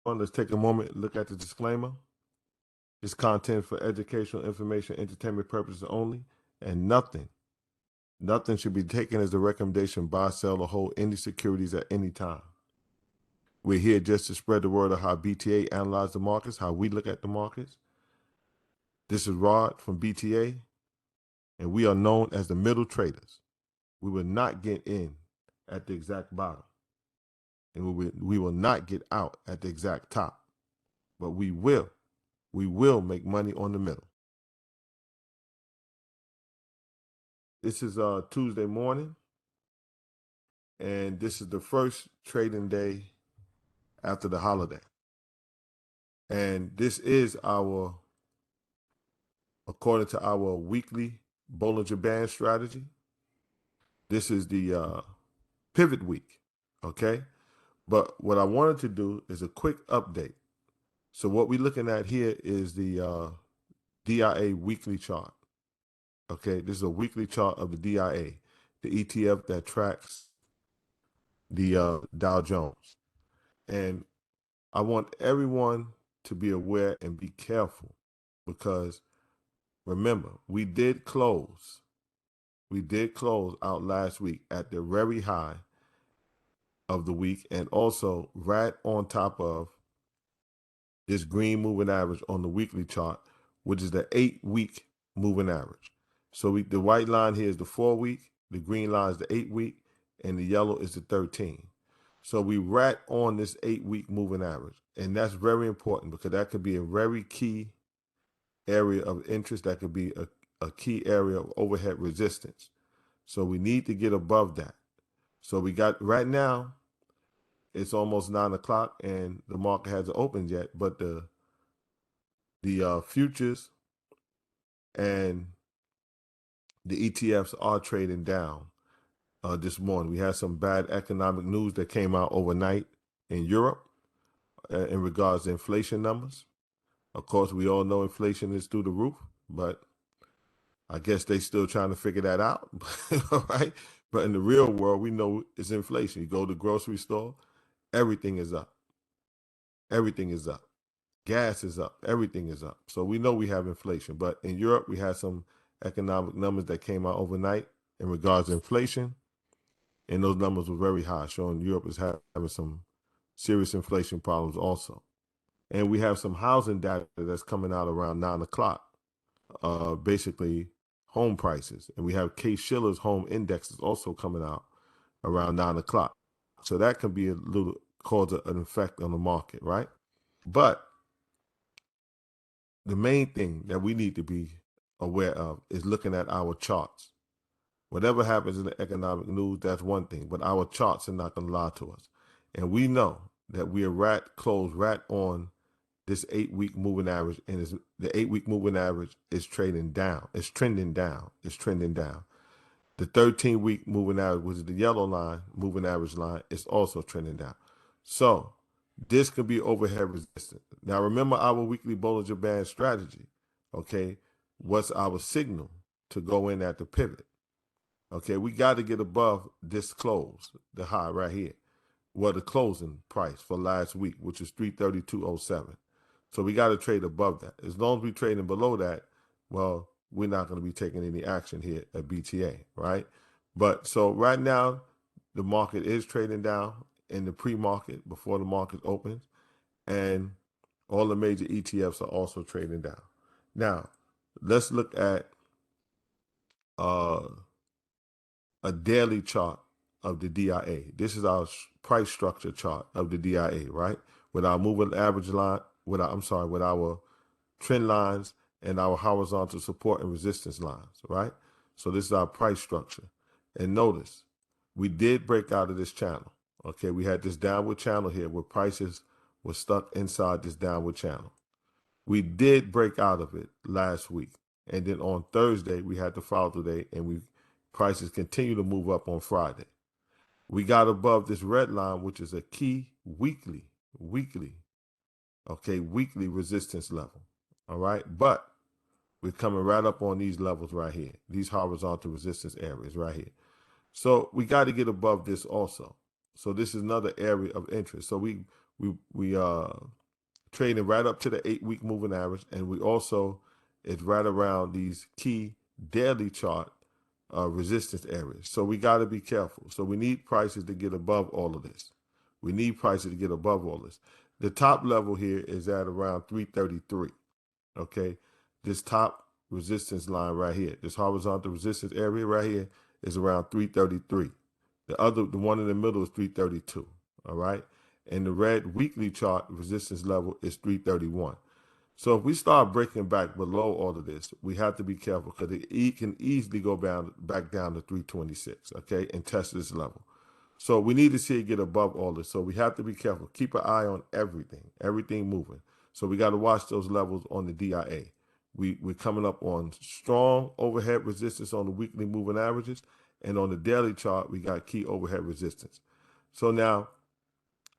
Let's take a moment and look at the disclaimer. This content for educational, information, entertainment purposes only, and nothing should be taken as a recommendation buy, sell, or hold any securities at any time. We're here just to spread the word of how BTA analyze the markets, how we look at the markets. This is Rod from BTA, and we are known as the middle traders. We will not get in at the exact bottom, and we will not get out at the exact top, but we will make money on the middle. This is Tuesday morning, and this is the first trading day after the holiday. And this is according to our weekly Bollinger Band strategy, this is the pivot week, okay? But what I wanted to do is a quick update. So what we're looking at here is the DIA weekly chart, okay? This is a weekly chart of the DIA, the ETF that tracks the Dow Jones. And I want everyone to be aware and be careful because remember, we did close out last week at the very high of the week and also right on top of this green moving average on the weekly chart, which is the 8-week moving average. So the white line here is the 4-week, the green line is the 8-week, and the yellow is the 13. So we rat on this 8-week moving average. And that's very important because that could be a very key area of interest. That could be a key area of overhead resistance. So we need to get above that. So we got right now, it's almost 9 o'clock and the market hasn't opened yet, but the futures and the ETFs are trading down this morning. We had some bad economic news that came out overnight in Europe in regards to inflation numbers. Of course, we all know inflation is through the roof, but I guess they still trying to figure that out, right? But in the real world, we know it's inflation. You go to the grocery store, everything is up. Everything is up. Gas is up. Everything is up. So we know we have inflation. But in Europe, we had some economic numbers that came out overnight in regards to inflation. And those numbers were very high, showing Europe is having some serious inflation problems also. And we have some housing data that's coming out around 9 o'clock, basically home prices. And we have Case-Shiller's home indexes also coming out around 9 o'clock. So that can be a little cause an effect on the market, right? But the main thing that we need to be aware of is looking at our charts. Whatever happens in the economic news, that's one thing, but our charts are not going to lie to us. And we know that we are close right on this 8-week moving average, and the 8-week moving average is trading down. It's trending down. It's trending down. The 13-week moving average, which is the yellow line, moving average line, is also trending down. So this could be overhead resistance. Now, remember our weekly Bollinger Band strategy, okay? What's our signal to go in at the pivot? Okay, we got to get above this close, the high right here. Well, the closing price for last week, which is 332.07. So we got to trade above that. As long as we're trading below that, well, we're not going to be taking any action here at BTA, right? But so right now, the market is trading down in the pre-market before the market opens, and all the major ETFs are also trading down. Now, let's look at a daily chart of the DIA. This is our price structure chart of the DIA, right? With our moving average line, with our trend lines and our horizontal support and resistance lines, right? So this is our price structure. And notice, we did break out of this channel. Okay, we had this downward channel here where prices were stuck inside this downward channel. We did break out of it last week. And then on Thursday, we had the follow today, and prices continue to move up on Friday. We got above this red line, which is a key weekly resistance level. All right. But we're coming right up on these levels right here, these horizontal resistance areas right here. So we got to get above this also. So this is another area of interest. So We trading right up to the 8-week moving average, and we also it's right around these key daily chart resistance areas. So we got to be careful. So we need prices to get above all of this. We need prices to get above all this. The top level here is at around 333. Okay, this top resistance line right here, this horizontal resistance area right here is around 333. The one in the middle is 332. All right, and the red weekly chart resistance level is 331. So if we start breaking back below all of this, we have to be careful because it can easily go back down to 326, okay, and test this level. So we need to see it get above all this. So we have to be careful. Keep an eye on everything moving. So we got to watch those levels on the DIA. We're coming up on strong overhead resistance on the weekly moving averages, and on the daily chart, we got key overhead resistance. So now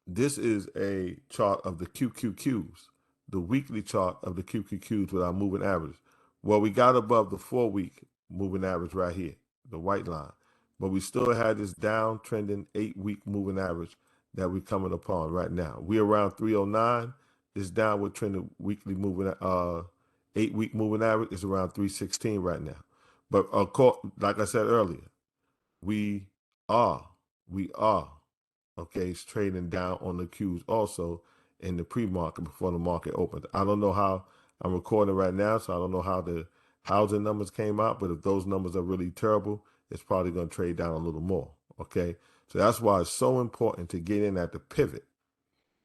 this is a chart of the QQQs, the weekly chart of the QQQs with our moving averages. Well, we got above the 4-week moving average right here, the white line, but we still had this downtrending 8-week moving average that we're coming upon right now. We're around 309. This downward trending weekly moving 8-week moving average is around 316 right now. But like I said earlier, we are we are okay, it's trading down on the Qs also in the pre-market before the market opened. I don't know how I'm recording right now, so I don't know how the housing numbers came out, but if those numbers are really terrible, it's probably going to trade down a little more. Okay, so that's why it's so important to get in at the pivot.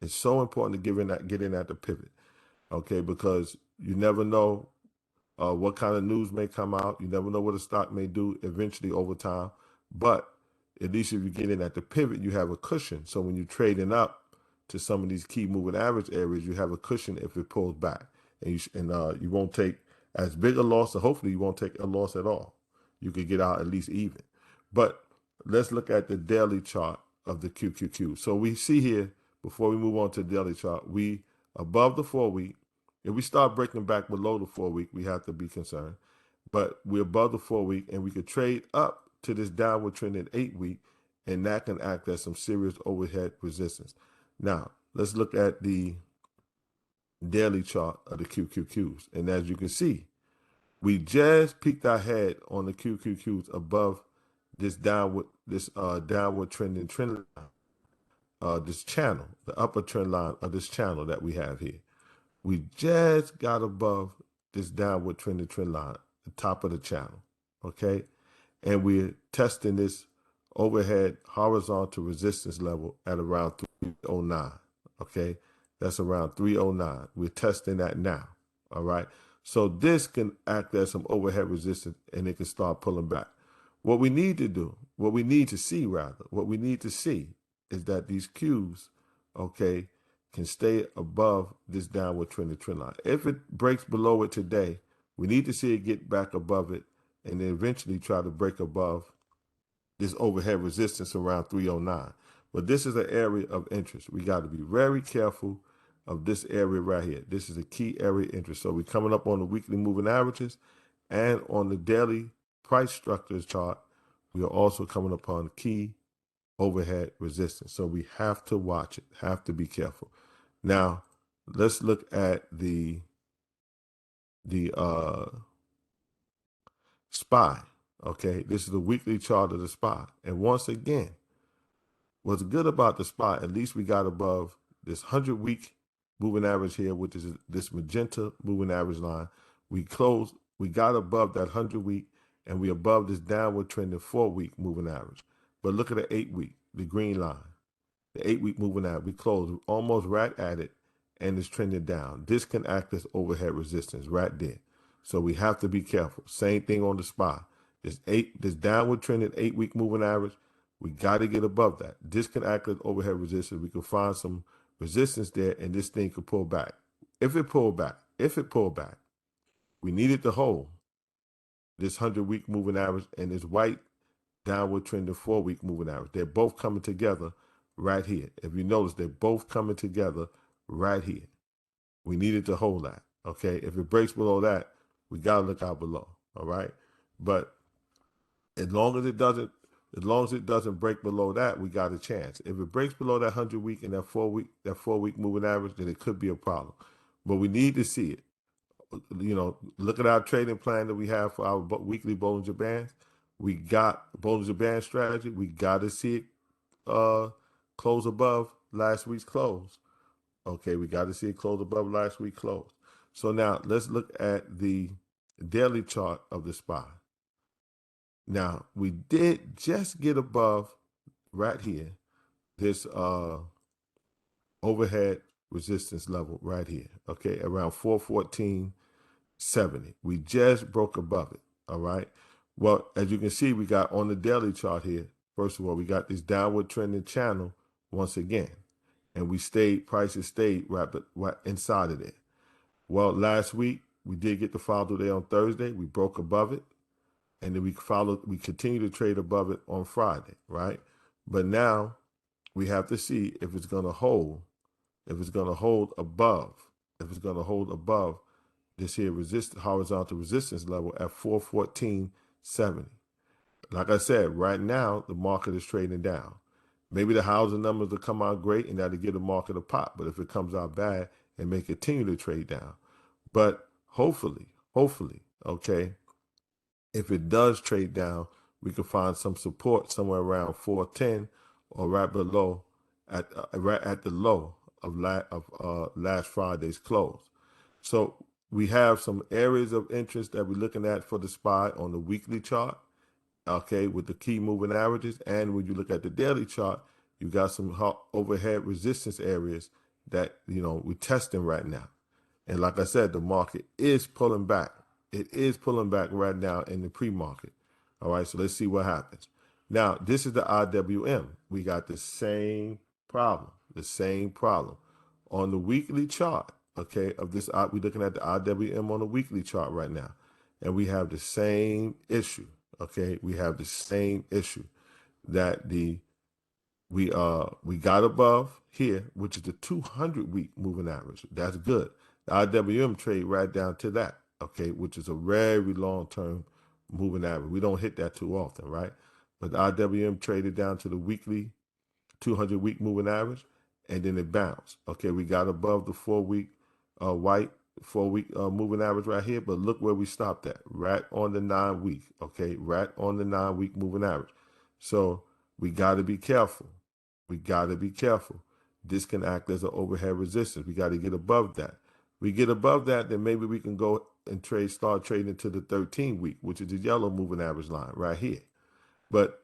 It's so important to get in at the pivot. Okay, because you never know what kind of news may come out. You never know what a stock may do eventually over time. But at least if you get in at the pivot, you have a cushion. So when you're trading up to some of these key moving average areas, you have a cushion if it pulls back, and you won't take as big a loss, or hopefully you won't take a loss at all. You could get out at least even. But let's look at the daily chart of the QQQ. So we see here, before we move on to the daily chart, we above the 4-week. If we start breaking back below the 4-week, we have to be concerned. But we're above the 4-week, and we could trade up to this downward trending 8-week, and that can act as some serious overhead resistance. Now, let's look at the daily chart of the QQQs. And as you can see, we just peeked our head on the QQQs above this downward trending trend line, this channel, the upper trend line of this channel that we have here. We just got above this downward trending trend line, the top of the channel, okay? And we're testing this overhead horizontal resistance level at around 309, okay? That's around 309. We're testing that now, all right? So this can act as some overhead resistance, and it can start pulling back. What we need to do, what we need to see is that these Qs, okay, can stay above this downward trend line. If it breaks below it today, we need to see it get back above it and then eventually try to break above this overhead resistance around 309. But this is an area of interest. We got to be very careful of this area right here. This is a key area of interest. So we're coming up on the weekly moving averages, and on the daily price structures chart, we are also coming upon key overhead resistance. So we have to watch it, have to be careful. Now, let's look at the SPY. Okay, this is the weekly chart of the SPY. And once again, what's good about the SPY, at least we got above this 100-week moving average here, which is this magenta moving average line. We got above that 100-week, and we above this downward trending 4-week moving average. But look at the 8-week, the green line. The 8-week moving average, we closed almost right at it, and it's trending down. This can act as overhead resistance right there. So we have to be careful. Same thing on the SPY. This downward trending 8-week moving average, we got to get above that. This can act as overhead resistance. We can find some resistance there, and this thing could pull back. If it pulled back, we needed to hold this 100-week moving average and this white downward trending 4-week moving average. They're both coming together right here. If you notice, they're both coming together right here. We needed to hold that, okay? If it breaks below that, we got to look out below, all right? But as long as it doesn't As long as it doesn't break below that, we got a chance. If it breaks below that 100 week and that 4 week moving average, then it could be a problem. But we need to see it. Look at our trading plan that we have for our weekly Bollinger Bands. We got Bollinger Band strategy. We got to see it close above last week's close. Okay, we got to see it close above last week's close. So now let's look at the daily chart of the SPY. Now we did just get above right here this overhead resistance level right here. Okay, around 414.70. We just broke above it. All right. Well, as you can see, we got on the daily chart here. First of all, we got this downward trending channel once again, and prices stayed right inside of it. Well, last week we did get the follow through there on Thursday. We broke above it, and then we continue to trade above it on Friday, right? But now we have to see if it's going to hold, above, this here horizontal resistance level at 414.70. Like I said, right now the market is trading down. Maybe the housing numbers will come out great and that'll give the market a pop. But if it comes out bad, it may continue to trade down. But hopefully, okay, if it does trade down, we can find some support somewhere around 410 or right below, right at the low of last Friday's close. So we have some areas of interest that we're looking at for the SPY on the weekly chart, okay, with the key moving averages. And when you look at the daily chart, you got some overhead resistance areas that, we're testing right now. And like I said, the market is pulling back. It is pulling back right now in the pre-market. All right, so let's see what happens. Now, this is the IWM. We got the same problem. On the weekly chart, okay, of this, we're looking at the IWM on the weekly chart right now. And we have the same issue, okay? We have the same issue that we got above here, which is the 200-week moving average. That's good. The IWM trade right down to that, okay, which is a very long-term moving average. We don't hit that too often, right? But the IWM traded down to the weekly 200-week moving average, and then it bounced. Okay, we got above the 4-week white 4-week moving average right here, but look where we stopped at, right on the 9-week. Okay, right on the 9-week moving average. So we got to be careful. This can act as an overhead resistance. We got to get above that. We get above that, then maybe we can go and start trading to the 13-week, which is the yellow moving average line right here. But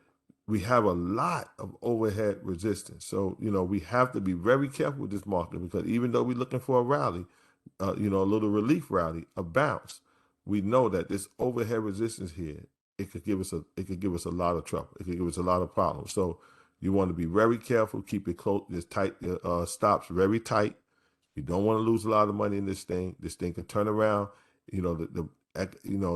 we have a lot of overhead resistance. So, we have to be very careful with this market, because even though we're looking for a rally, a little relief rally, a bounce, we know that this overhead resistance here, it could give us a lot of trouble. It could give us a lot of problems. So you want to be very careful, keep it close, just tight, stops very tight. You don't want to lose a lot of money in this thing. This thing can turn around. The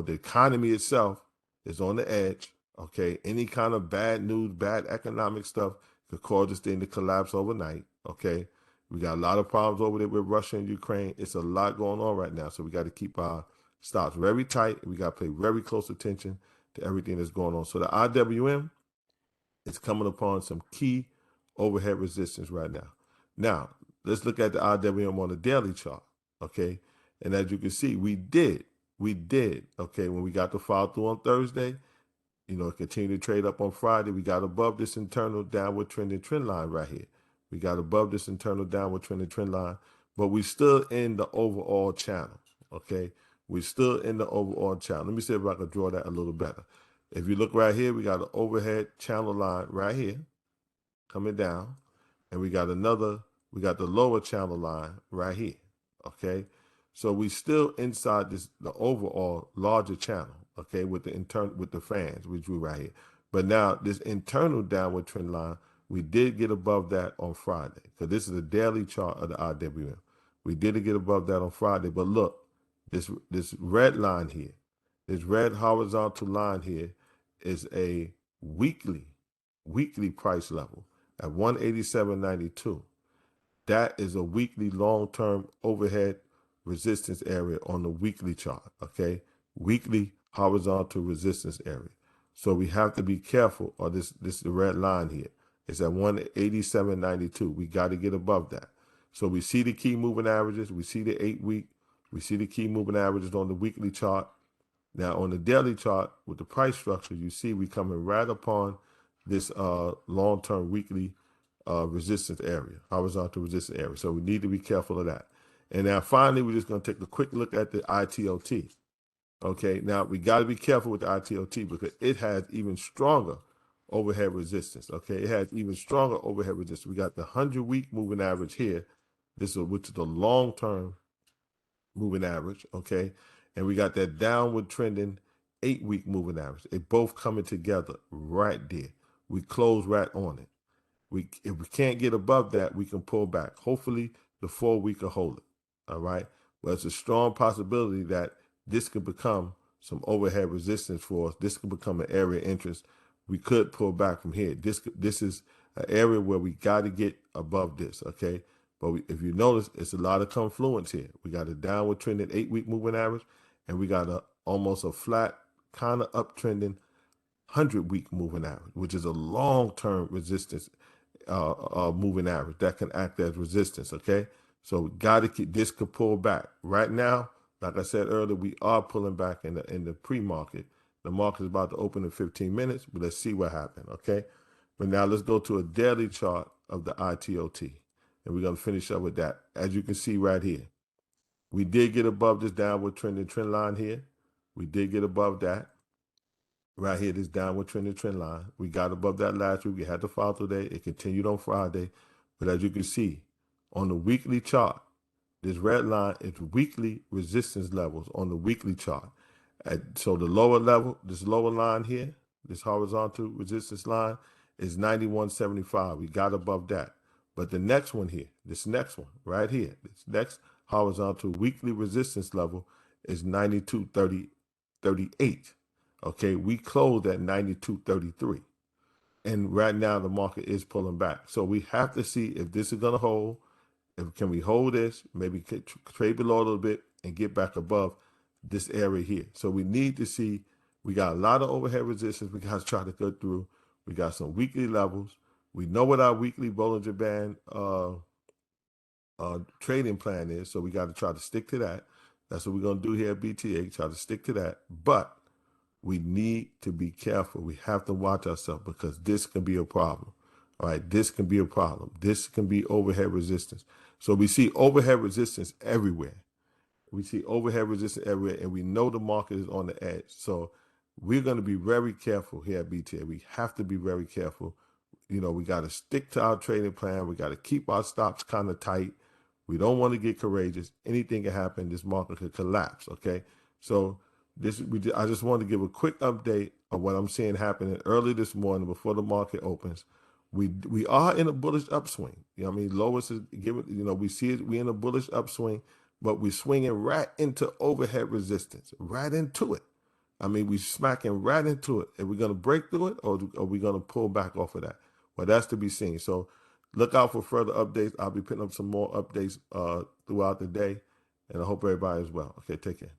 economy itself is on the edge. Okay, any kind of bad news, bad economic stuff could cause this thing to collapse overnight. Okay, we got a lot of problems over there with Russia and Ukraine. It's a lot going on right now, so we got to keep our stops very tight. We got to pay very close attention to everything that's going on. So the IWM is coming upon some key overhead resistance right now. Now, let's look at the IWM on the daily chart, okay? And as you can see, we did, okay, when we got the follow through on Thursday, continue to trade up on Friday. We got above this internal downward trending trend line right here. We got above this internal downward trending trend line, but we still in the overall channel, okay? We're still in the overall channel. Let me see if I can draw that a little better. If you look right here, we got an overhead channel line right here coming down, and we got the lower channel line right here, okay? So we still inside the overall larger channel, okay, with the fans we drew right here. But now this internal downward trend line, we did get above that on Friday, because this is a daily chart of the IWM. We did get above that on Friday, but look, this red line here, this red horizontal line here is a weekly price level at 187.92. That is a weekly long-term overhead resistance area on the weekly chart, okay? Weekly horizontal resistance area. So we have to be careful. Or this is the red line here. It's at 187.92. We got to get above that. So we see the key moving averages. We see the 8-week. We see the key moving averages on the weekly chart. Now on the daily chart with the price structure, you see we coming right upon this long-term weekly resistance area, horizontal resistance area. So we need to be careful of that. And now finally, we're just going to take a quick look at the ITOT. Okay, now we got to be careful with the ITOT because it has even stronger overhead resistance. Okay, it has even stronger overhead resistance. We got the 100-week moving average here, which is the long-term moving average. Okay, and we got that downward trending 8-week moving average. They both coming together right there. We close right on it. If we can't get above that, we can pull back. Hopefully, the 4-week will hold it. All right, but it's a strong possibility that this could become some overhead resistance for us. This could become an area of interest. We could pull back from here. This is an area where we got to get above this. Okay, but if you notice, it's a lot of confluence here. We got a downward trending 8-week moving average, and we got almost a flat kind of uptrending 100-week moving average, which is a long-term resistance moving average that can act as resistance. Okay, so we got to keep this could pull back right now. Like I said earlier, we are pulling back in the pre-market. The market is about to open in 15 minutes, but let's see what happened. Okay, but now let's go to a daily chart of the ITOT, and we're gonna finish up with that. As you can see right here, we did get above this downward trending trend line here. We did get above that. Right here, this downward trending trend line. We got above that last week. We had to follow today. It continued on Friday. But as you can see, on the weekly chart, this red line is weekly resistance levels on the weekly chart. So the lower level, this lower line here, this horizontal resistance line is 91.75. We got above that. But the next one here, this next one right here, this next horizontal weekly resistance level is 92.38. Okay, we closed at 92.33. And right now the market is pulling back. So we have to see if this is going to hold. Can we hold this? Maybe trade below a little bit and get back above this area here. So we need to see. We got a lot of overhead resistance we got to try to go through. We got some weekly levels. We know what our weekly Bollinger Band trading plan is. So we got to try to stick to that. That's what we're going to do here at BTA, try to stick to that. But we need to be careful. We have to watch ourselves because this can be a problem. All right, this can be a problem. This can be overhead resistance. So we see overhead resistance everywhere. We see overhead resistance everywhere, and we know the market is on the edge. So we're going to be very careful here at BTA. We have to be very careful. You know, we got to stick to our trading plan. We got to keep our stops kind of tight. We don't want to get courageous. Anything can happen. This market could collapse. Okay, so I just want to give a quick update of what I'm seeing happening early this morning before the market opens. We are in a bullish upswing. You know what I mean? Lois is giving, we see it, we're in a bullish upswing, but we're swinging right into overhead resistance, right into it. I mean, we're smacking right into it. Are we going to break through it or are we going to pull back off of that? Well, that's to be seen. So look out for further updates. I'll be putting up some more updates throughout the day, and I hope everybody is well. Okay, take care.